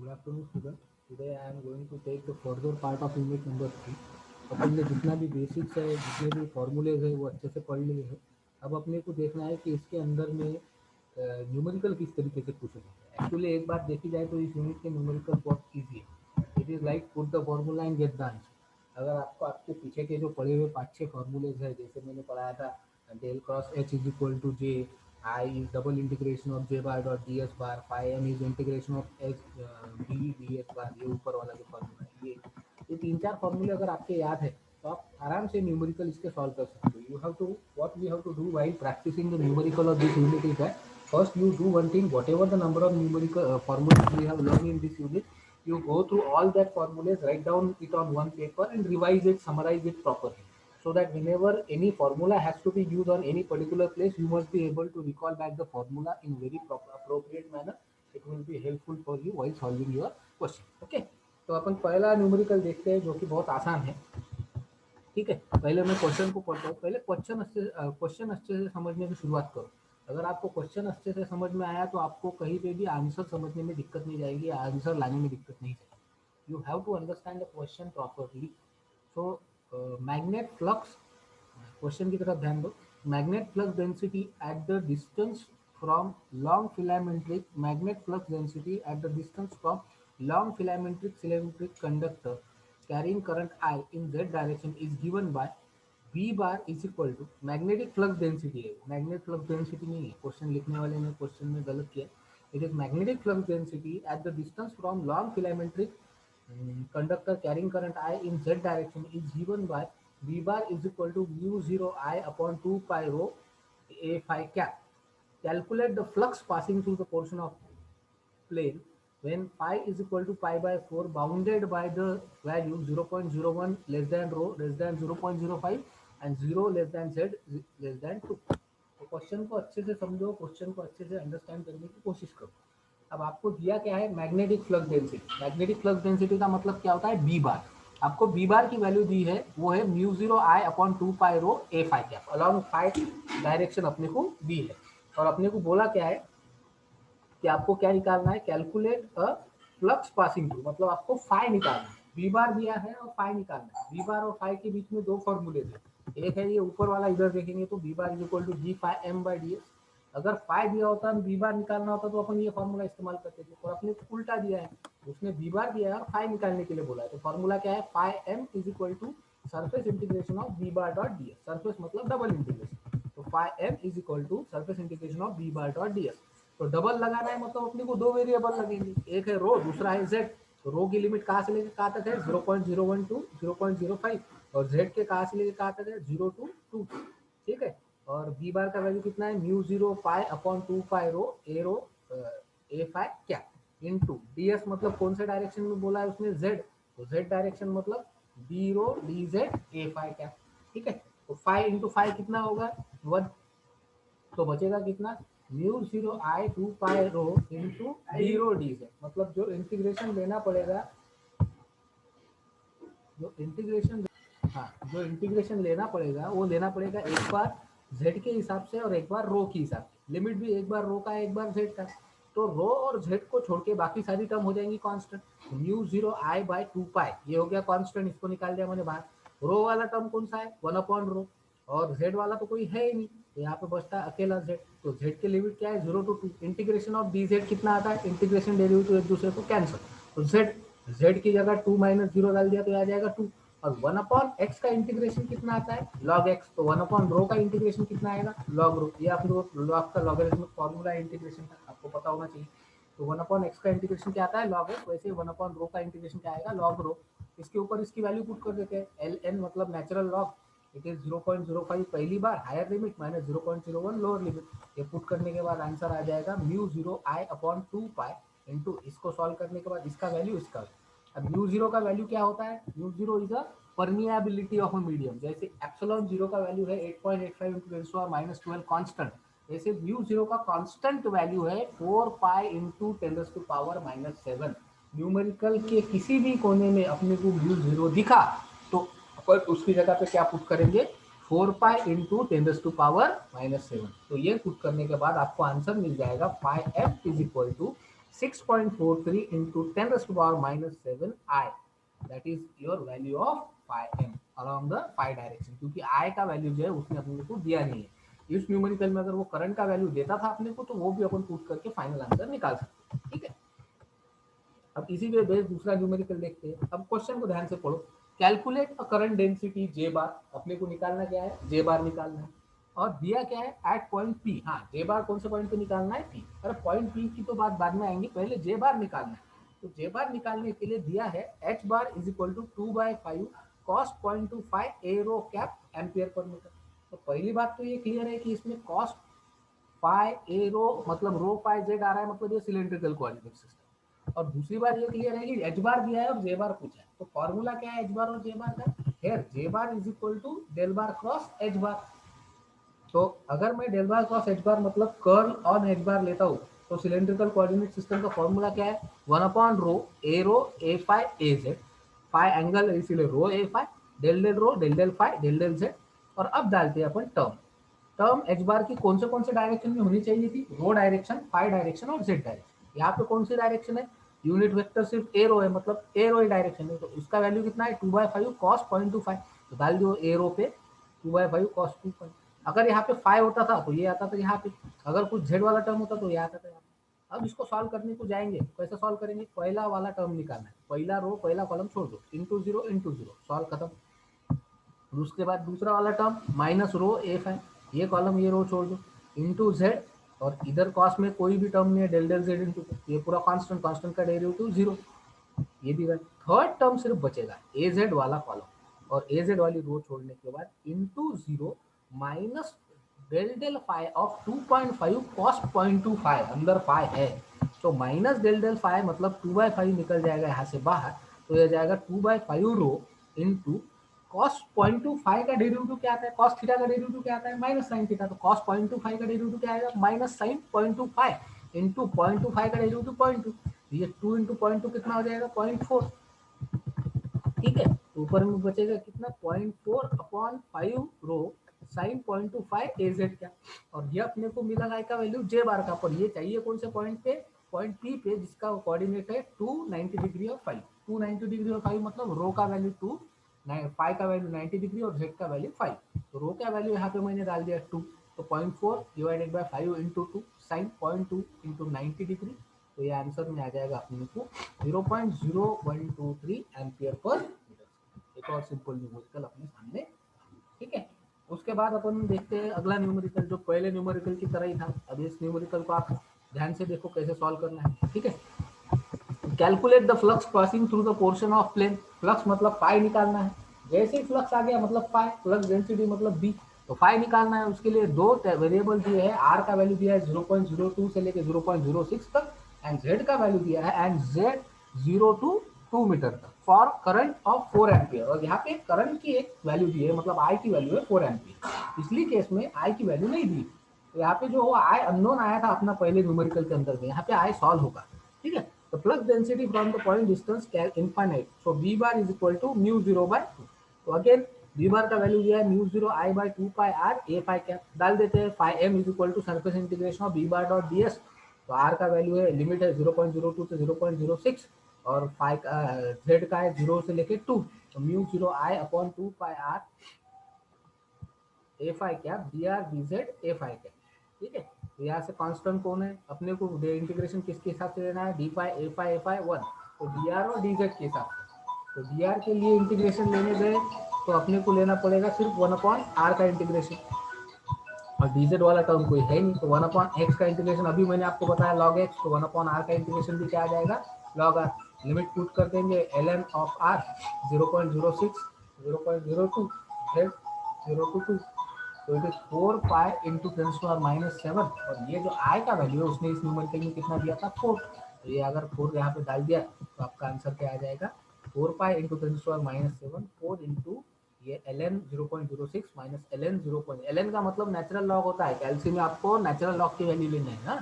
Good afternoon, students. Today I am going to take the further part of unit number 3. अपन ने जितना भी basics है, जितने भी फॉर्मूलेज है, वो अच्छे से पढ़ लिए हैं. अब अपने को देखना है कि इसके अंदर में न्यूमेरिकल किस तरीके से पूछे जाते हैं. एक्चुअली एक बात देखी जाए तो इस यूनिट के न्यूमेरिकल बहुत ईजी है. It is like put the formula and get the answer. अगर आपको आपके पीछे के जो पढ़े हुए 5-6 फॉर्मूलेज है, जैसे मैंने पढ़ाया था del cross H is equal to J, I is double integration of j bar dot ds bar, phi m is integration of h d ds bar. ये ऊपर वाला जो फॉर्मूला है, ये 3-4 फॉर्मूले अगर आपके याद है तो आप आराम से न्यूमेरिकल इसके सॉल्व कर सकते हो. You have to what we have to do while practising the numerical of this unit is that first you do one thing, whatever the number of numerical formulas we have learned in this unit, you go through all that formulas, write down it on one paper and revise it, summarize it properly, so that whenever any formula has to be used on any particular place, you must be able to recall back the formula in very appropriate manner. It will be helpful for you while solving your question. Okay, तो अपन पहला numerical देखते हैं जो कि बहुत आसान है. ठीक है, पहले मैं क्वेश्चन को पढ़ता हूँ. पहले क्वेश्चन अच्छे से समझने की शुरुआत करो. अगर आपको क्वेश्चन अच्छे से समझ में आया तो आपको कहीं पे भी आंसर समझने में दिक्कत नहीं जाएगी, आंसर लाने में दिक्कत नहीं जाएगी. You have to understand the question properly. So magnet flux, question की तरफ ध्यान दो. Magnet flux density at the distance from long filamentary magnet flux density at the distance from long filamentary cylindric conductor carrying current I in z direction is given by V bar is equal to magnetic flux density है. Magnetic flux density नहीं है, question लिखने वाले ने question में गलत किया. It is magnetic flux density at the distance from long filamentary conductor carrying current I in z direction is given by V bar is equal to mu 0 I upon 2 pi rho A phi cap. Calculate the flux passing through the portion of plane when pi is equal to pi by 4 bounded by the value 0.01 less than rho less than 0.05 and 0 less than z less than 2. तो question को अच्छे से समझो, question को अच्छे से understand करने की कोशिश करो. अब आपको दिया क्या है, magnetic flux density. Magnetic flux density का मतलब क्या होता है, बी बार. आपको बी बार की वैल्यू दी है, वो है mu 0 I upon 2 pi rho a phi cap. Along phi direction अपने को दी है और अपने को बोला क्या है कि आपको क्या निकालना है, calculate a flux passing through, मतलब आपको फाई निकालना है. बी बार दिया है और फाई निकालना है. बी बार और फाई के बीच में दो फॉर्मूले थे. एक है ये ऊपर वाला, इधर देखेंगे तो B bar is equal to G phi M by D S. अगर फाई दिया होता बी बार निकालना होता तो अपन ये फॉर्मूला इस्तेमाल करते थे, और अपने को उल्टा दिया है. उसने बी बार दिया है और फाई निकालने के लिए बोला है. तो फॉर्मूला क्या है, phi M is equal to surface integration of B bar dot D S. Surface मतलब डबल इंटीग्रेशन, तो phi M is equal to surface integration of B bar dot D S. तो डबल लगाना है मतलब अपने को दो वेरिएबल लगेंगे, एक है रो, दूसरा है जेड. तो रो की लिमिट कहाँ से लेके कहाँ तक है, 0.01 टू 0.05, और जेड के कहाँ से लेके कहाँ तक है, 0 टू 2. ठीक है, और बी बार का वैल्यू कितना है, mu 0 pi upon 2 pi rho a phi क्या इनटू डी एस. मतलब कौन से डायरेक्शन में बोला है उसने, जेड. तो जेड डायरेक्शन मतलब B rho D Z A phi क्या. ठीक है, तो फाई इंटू फाई कितना होगा, 1. तो बचेगा कितना, म्यू 0 आई 2 पाई रो इंटू डी रो डी जेड. मतलब जो इंटीग्रेशन लेना पड़ेगा, जो इंटीग्रेशन जो इंटीग्रेशन लेना पड़ेगा वो लेना पड़ेगा एक बार z के हिसाब से और एक बार रो के हिसाब से. लिमिट भी एक बार रो का एक बार z का. तो रो और z को छोड़ के बाकी सारी टर्म हो जाएंगी कांस्टेंट. म्यू 0 आई बाई 2 पाई ये हो गया कांस्टेंट, इसको निकाल दिया मैंने बाहर. रो वाला टर्म कौन सा है, 1 अपॉन रो, और z वाला तो कोई है ही नहीं, तो यहाँ पे बचता है अकेला z. तो z की लिमिट क्या है, 0 to 2. Integration of D Z कितना आता है, इंटीग्रेशन डेरिवेटिव एक दूसरे को कैंसिल. तो z की जगह 2 माइनस 0 डाल दिया तो आ जाएगा 2. और 1 अपॉन एक्स का इंटीग्रेशन कितना आता है, लॉग एक्स. तो 1 अपॉन रो का इंटीग्रेशन कितना आएगा, लॉग रो. ये आपको लॉग का लॉगरिथमिक फॉर्मूला इंटीग्रेशन का आपको पता होना चाहिए. तो 1 अपॉन एक्स का इंटीग्रेशन क्या आता है, लॉग एक्स. वैसे 1 अपॉन रो का इंटीग्रेशन क्या आएगा, लॉग रो. इसके ऊपर इसकी वैल्यू पुट कर देते हैं, एल एन मतलब नेचुरल लॉग. इट इज 0.05 पहली बार higher limit minus 0.01 lower limit. ये पुट करने के बाद आंसर आ जाएगा mu 0 I upon 2 pi into, इसको सॉल्व करने के बाद इसका वैल्यू इसका. अब म्यू 0 का वैल्यू क्या होता है, mu 0 is a permeability of a medium. जैसे एप्सिलॉन 0 का वैल्यू है 8.85 इंटू 10 टू माइनस 12 कांस्टेंट, ऐसे म्यू 0 का कांस्टेंट वैल्यू है 4 pi into 10 to power minus 7. Numerical के किसी भी कोने में अपने को म्यू 0 दिखा तो अपन उसकी जगह पे क्या पुट करेंगे, 4 pi into 10 to power minus 7. तो ये पुट करने के बाद आपको आंसर मिल जाएगा phi F is equal to 6.43 into 10 raised to power minus 7 I, that is your value of phi m along the phi direction, क्योंकि I का वैल्यू जो है उसने अपने को दिया नहीं है। इस न्यूमेरिकल में अगर वो करंट का वैल्यू देता था अपने को तो वो भी अपन पुट करके फाइनल आंसर निकाल सकते हैं। ठीक है, अब इसी पे बेस दूसरा न्यूमेरिकल देखते हैं। अब क्वेश्चन को ध्यान से पढ़ो। Calculate a current density J bar, अपने को निकालना क्या है, जे बार निकालना है, और दिया क्या है एट पॉइंट पी। हाँ, जे बार कौन से पॉइंट पे निकालना है, पी। अरे पॉइंट पी की तो बात बाद में आएंगे, पहले जे बार निकालना है। तो जे बार निकालने के लिए दिया है H bar is equal to 2/5 cos 0.25 A rho cap ampere per metre. तो पहली बात तो ये क्लियर है कि इसमें कॉस फाई ए रो मतलब रो फाई जेड आ रहा है, मतलब ये सिलेंड्रिकल कोऑर्डिनेट सिस्टम। और दूसरी बात ये क्लियर है कि एच बार दिया है और जे बार पूछा है, तो फॉर्मूला क्या है एच बार और जे बार का, here J bar is equal to del bar cross H bar. तो अगर मैं del bar cross H bar मतलब कर्ल ऑन एच बार लेता हूँ, तो सिलेंड्रिकल कोऑर्डिनेट सिस्टम का फॉर्मूला क्या है, 1/रो a phi a z, phi angle इसीलिए rho a phi, del del rho del del phi del del z. और अब डालते हैं अपन टर्म। टर्म एच बार की कौन से डायरेक्शन में होनी चाहिए थी, रो डायरेक्शन, फाई डायरेक्शन और जेड डायरेक्शन। यहाँ पे कौन सी डायरेक्शन है, यूनिट वेक्टर सिर्फ ए रो है, मतलब ए रो डायरेक्शन है, तो उसका वैल्यू कितना है 2/5 कॉस 0.25। तो डाल दो ए रो पे 2/5 कॉस 2। अगर यहाँ पे फाइव होता था तो ये आता था यहाँ पे, अगर कुछ जेड वाला टर्म होता तो ये आता था यहाँ पे। अब इसको सॉल्व करने को जाएंगे, कैसे सॉल्व करेंगे, पहला वाला टर्म निकालना है, पहला रो पहला कॉलम छोड़ दो, इंटू जीरो, सॉल्व खत्म। उसके बाद दूसरा वाला टर्म माइनस रो एफ है, ये कॉलम ये रो छोड़ दो, इंटू जेड, और इधर कॉस में कोई भी टर्म नहीं है, डेल डेल जेड इंटू, ये पूरा कांस्टेंट, कांस्टेंट का डेरिवेटिव जीरो, ये भी वैल्यू। थर्ड टर्म सिर्फ बचेगा ए जेड वाला कॉलम, और ए जेड वाली रो छोड़ने के बाद into zero minus del del phi of 2.5 cos 0.25, अंदर फाई है तो माइनस डेल डेल फाई मतलब 2/5 निकल जाएगा यहाँ से बाहर, तो यह जाएगा 2/5 रो इंटू कॉस 0.25 का डेरिवेटिव क्या आता है, कॉस थीटा का डेरिवेटिव क्या आता है, माइनस साइन थीटा। तो कॉस 0.25 का डेरिवेटिव क्या आएगा, माइनस साइन 0.25 इंटू 0.25 का डेरिवेटिव 0.2, ये 2 इंटू 0.2 कितना हो जाएगा 0.4। ठीक है, तो ऊपर में बचेगा कितना 0.4/5 रो साइन 0.25 ए जेड का, और ये अपने को मिला आई का वैल्यू जे बार का, पर ये चाहिए कौन से पॉइंट पे, पॉइंट पी पे, जिसका कोऑर्डिनेट है 290 डिग्री और 5। 290 डिग्री और 5 मतलब रो का वैल्यू 2, फाइव का वैल्यू 90 डिग्री और जेड का वैल्यू 5। तो रो का वैल्यू यहाँ पे मैंने डाल दिया 2, तो 0.4 divided by 5 into 2 sine 0.2 into 90 degree, तो ये आंसर में आ जाएगा अपने को 0.0123 एम्पियर पर मीटर। एक और सिंपल न्यूमेरिकल अपने सामने। ठीक है, उसके बाद अपन देखते हैं अगला न्यूमेरिकल, जो पहले न्यूमेरिकल की तरह ही था। अब इस न्यूमेरिकल को आप ध्यान से देखो कैसे सॉल्व करना है। ठीक है, calculate the flux passing through the portion of plane. Flux मतलब पाई निकालना है, जैसे ही फ्लक्स आ गया मतलब पाई, फ्लक्स डेंसिटी मतलब बी, तो पाई निकालना है। उसके लिए दो वेरिएबल दिए हैं, आर का वैल्यू दिया है 0.02 से लेकर 0.06 तक, एंड जेड का वैल्यू दिया है एंड जेड 0 to 2 मीटर तक फॉर करंट ऑफ 4 एम्पियर। और यहाँ पे करंट की एक वैल्यू दी है, मतलब आई की वैल्यू है 4 एम्पियर, पिछली केस में आई की वैल्यू नहीं दी। तो यहाँ पे जो आई अननोन आया था अपना पहले न्यूमेरिकल के अंदर में, यहाँ पे आई सॉल्व होगा। ठीक है, the flux density from the point distance can infinite, so b bar is equal to mu 0/2। तो अगेन b bar का वैल्यू दिया है mu 0 I by 2 pi r a phi cap, डाल देते हैं phi m is equal to surface integration of b bar dot ds। तो r का value है, लिमिट है 0.02 से 0.06, और phi का z का है 0 से लेके 2, तो mu 0 I upon 2 pi r a phi cap dr dz a phi cap. ठीक है, तो यहाँ से कांस्टेंट कौन है, अपने को इंटीग्रेशन किसके हिसाब से लेना है, डी फाई ए फाई 1, तो डी आर और डी जेड के हिसाब से। तो डी आर के लिए इंटीग्रेशन लेने गए तो अपने को लेना पड़ेगा सिर्फ 1/r का इंटीग्रेशन, और डी जेड वाला टर्म कोई है नहीं, तो 1/x का इंटीग्रेशन अभी मैंने आपको बताया log x, तो 1/r का इंटीग्रेशन भी क्या आ जाएगा log r। लिमिट पुट कर देंगे ln of r 0.06 0.02 z 0 to 2, तो इट इज 4 पाई इंटू 10⁻⁷, और ये जो आई का वैल्यू है उसने इस न्यूमेरिकल में कितना दिया था 4, तो ये अगर 4 यहाँ पे डाल दिया तो आपका आंसर क्या आ जाएगा 4 पाई इंटू 10⁻⁷, 4 इंटू ये ln 0.06 माइनस ln 0. ln का मतलब नेचुरल लॉग होता है, कैल्शियम में आपको नेचुरल लॉग की वैल्यू लेना है ना,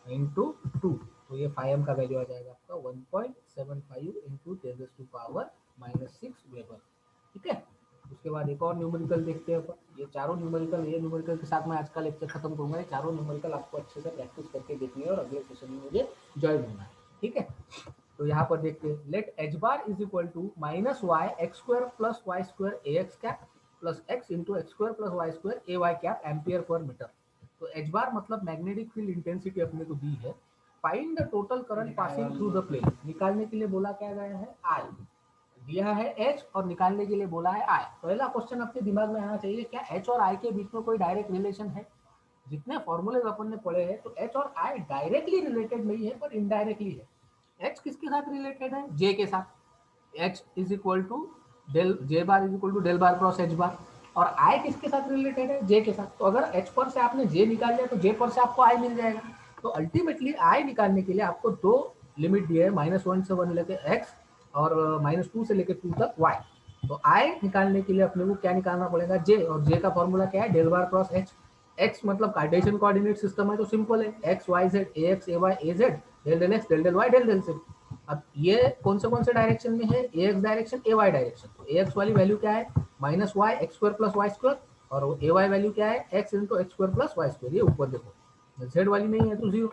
इंटू 2, तो ये 5m का वैल्यू आ जाएगा आपका 1.75 इंटू 10⁻⁻6 वेबर। ठीक है, उसके बाद एक और न्यूमेरिकल देखते हैं अपन। ये चारों न्यूमेरिकल, ये न्यूमेरिकल के साथ मैं आज का लेक्चर खत्म करूंगा। ये चारों न्यूमेरिकल आपको अच्छे से प्रैक्टिस करके देखनी है और अगले सेशन में मुझे ज्वाइन होना है। ठीक है। तो यहाँ पर देखते हैं, let H bar is equal to minus Y x square plus Y square A X cap plus X into X square plus Y square A Y cap ampere per metre. तो एच बार मतलब magnetic field intensity अपने को दी है। Find the total current passing through the plane, निकालने के लिए बोला क्या गया है आई, दिया है एच और निकालने के लिए बोला है आई। पहला क्वेश्चन अपने दिमाग में आना चाहिए, क्या एच और आई के बीच में कोई डायरेक्ट रिलेशन है? जितने फॉर्मूले अपन ने पढ़े हैं तो एच और आई डायरेक्टली रिलेटेड नहीं है पर इनडायरेक्टली है। एच किसके साथ रिलेटेड है? जे के साथ। H is equal to del J bar is equal to del bar cross H bar. और आई किसके साथ रिलेटेड है? जे के साथ। तो अगर एच पर से आपने जे निकाल लिया तो जे पर से आपको आई मिल जाएगा। तो अल्टीमेटली आई निकालने के लिए आपको दो लिमिट दिए है, -1 से 1 लेके एक्स और -2 से लेके 2 तक वाई। तो आई निकालने के लिए अपने को क्या निकालना पड़ेगा? जे, और जे का फॉर्मूला क्या है? Del bar cross H. X मतलब कार्टेशियन कोऑर्डिनेट सिस्टम है तो सिंपल है, x y z, a x a y a z, del del x del del y del del z. अब ये कौन से डायरेक्शन में है? A x direction, a y direction. तो ए एक्स वाली वैल्यू क्या है? Minus Y x square plus Y square, और ए वाई वैल्यू क्या है? X into X square plus Y square. ये ऊपर देखो, जेड वाली नहीं है तो जीरो।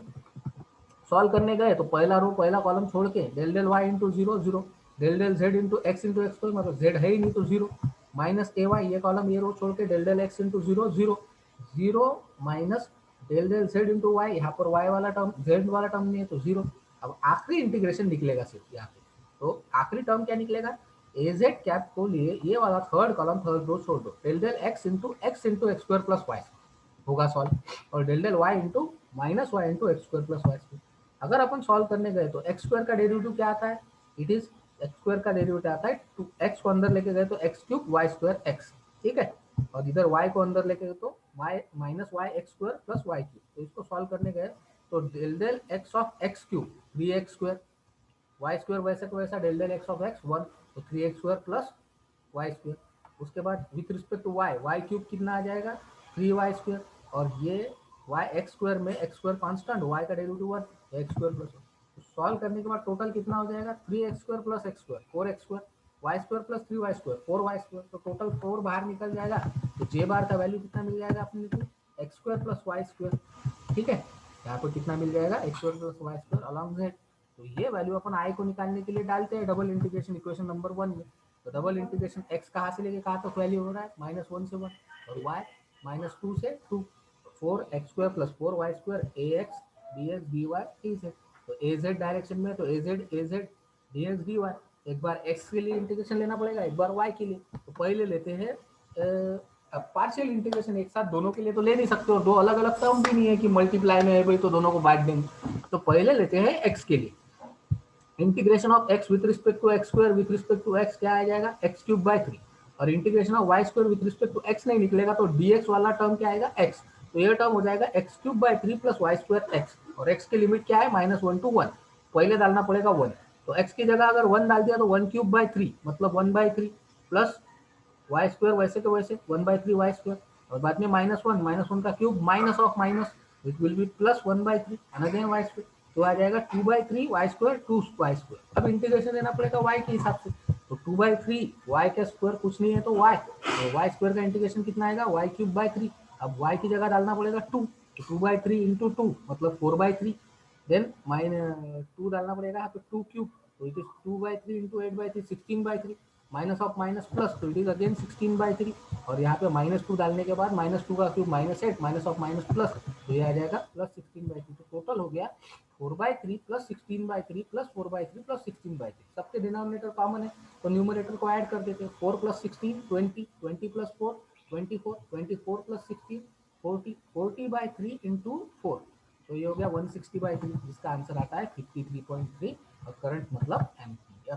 सॉल्व करने गए तो पहला रो पहला कॉलम छोड़ के del del Y into zero zero, del del Z into X square, मतलब जेड है ही नहीं तो जीरो, माइनस ए वाई, ये कॉलम ये रो छोड़ के del del X into zero zero zero, minus del del Z into Y, यहाँ पर वाई वाला टर्म जेड वाला टर्म नहीं है तो जीरो। अब आखिरी इंटीग्रेशन निकलेगा सिर्फ यहाँ पे। तो आखिरी टर्म क्या निकलेगा? ए जेड कैप को लिए ये वाला थर्ड कॉलम थर्ड रो छोड़ दो, del del X into X square plus Y होगा सॉल्व, और del del Y into minus Y into X square plus Y square. अगर अपन सॉल्व करने गए तो एक्स स्क्वायर का डेरिवेटिव क्या आता है? इट इज एक्स स्क्वायर का डेरिवेटिव आता है टू एक्स को अंदर लेके गए तो X cube Y square X, ठीक है। और इधर वाई को अंदर लेके गए तो Y minus Y x square plus Y cube. तो इसको सॉल्व करने गए तो del del X of X cube 3x square, Y square वैसे को वैसा, del del X of X 1, तो 3x square plus Y square. उसके बाद with respect to Y, Y cube कितना आ जाएगा? 3y स्क्वायर, और ये वाई एक्स स्क्वायर में एक्स स्क्वायर कॉन्स्टेंट, वाई का derivative 1, x square plus 1। Solve करने के बाद टोटल कितना हो जाएगा? 3x square plus X square 4x square, Y square plus 3y square 4y square. तो टोटल 4 बाहर निकल जाएगा। तो जे बार का वैल्यू कितना मिल जाएगा अपने को? X square plus Y square, ठीक है। यहाँ पर कितना मिल जाएगा? X square plus Y square along Z. तो ये वैल्यू अपन आई को निकालने के लिए डालते हैं डबल इंटीग्रेशन इक्वेशन नंबर 1 में। तो डबल इंटीग्रेशन एक्स कहाँ से लेके कहाँ तक वैल्यू हो रहा है? -1 से 1, और वाई -2 से 2, 4x square plus 4y square A x d x d y a z. तो ए जेड डायरेक्शन में तो a z d x d y. एक बार एक्स के लिए इंटीग्रेशन लेना पड़ेगा, एक बार वाई के लिए। तो पहले लेते हैं पार्शियल इंटीग्रेशन, एक साथ दोनों के लिए तो ले नहीं सकते, और दो अलग अलग टर्म भी नहीं है कि मल्टीप्लाई में है भाई तो दोनों को बांट देंगे। तो पहले लेते हैं एक्स के लिए, integration of X with respect to X square with respect to X क्या आ जाएगा? X cube by 3। और integration of Y square with respect to X नहीं निकलेगा तो dx वाला टर्म क्या आएगा? एक्स। तो ये टर्म हो जाएगा X cube by 3 plus Y square X, और एक्स की लिमिट क्या है? -1 to 1, पहले डालना पड़ेगा 1। तो एक्स की जगह अगर 1 डाल दिया तो 1 क्यूब बाय 3 मतलब 1/3 प्लस वाई स्क्वायर वैसे के वैसे 1/3 वाई स्क्वायर, और बाद में -1 का cube minus of minus, it will be plus 1/3 and again Y square. तो आ जाएगा 2/3 वाई स्क्वायर 2 वाई स्क्वायर। अब इंटीग्रेशन देना पड़ेगा वाई के हिसाब से। तो 2/3 वाई का स्क्वायर कुछ नहीं है तो वाई, तो वाई स्क्वायर का इंटीग्रेशन कितना आएगा? Y cube by 3। अब वाई की जगह डालना पड़ेगा 2, तो 2/3 इंटू 2 मतलब 4/3, देन -2 डालना पड़ेगा यहाँ पे 2 क्यूब, तो it is 2/3 into 8/3 16/3, minus of minus plus, तो इट इज अगेन 16/3। और यहाँ पे -2 डालने के बाद -2 का cube -8 minus of minus plus, तो ये आ जाएगा +16/3। तो टोटल हो गया 4/3 प्लस 16/3 प्लस 4/3 प्लस 16/3। सबके डिनोमिनेटर कॉमन है तो न्यूमरेटर को ऐड कर देते हैं। 4 प्लस 16 20, 20 प्लस 4 24, 24 प्लस 16 40, 40/3 इंटू 4, तो ये हो गया 160/3, जिसका आंसर आता है 53.3, और करंट मतलब एम्पियर,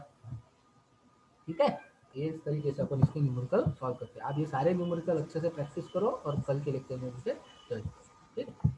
ठीक है। ये इस तरीके से अपन इसके न्यूमेरिकल सॉल्व करते हैं। आप ये सारे न्यूमेरिकल अच्छे से प्रैक्टिस करो और कल के लेक्चर में मुझे जॉइन करो, ठीक है।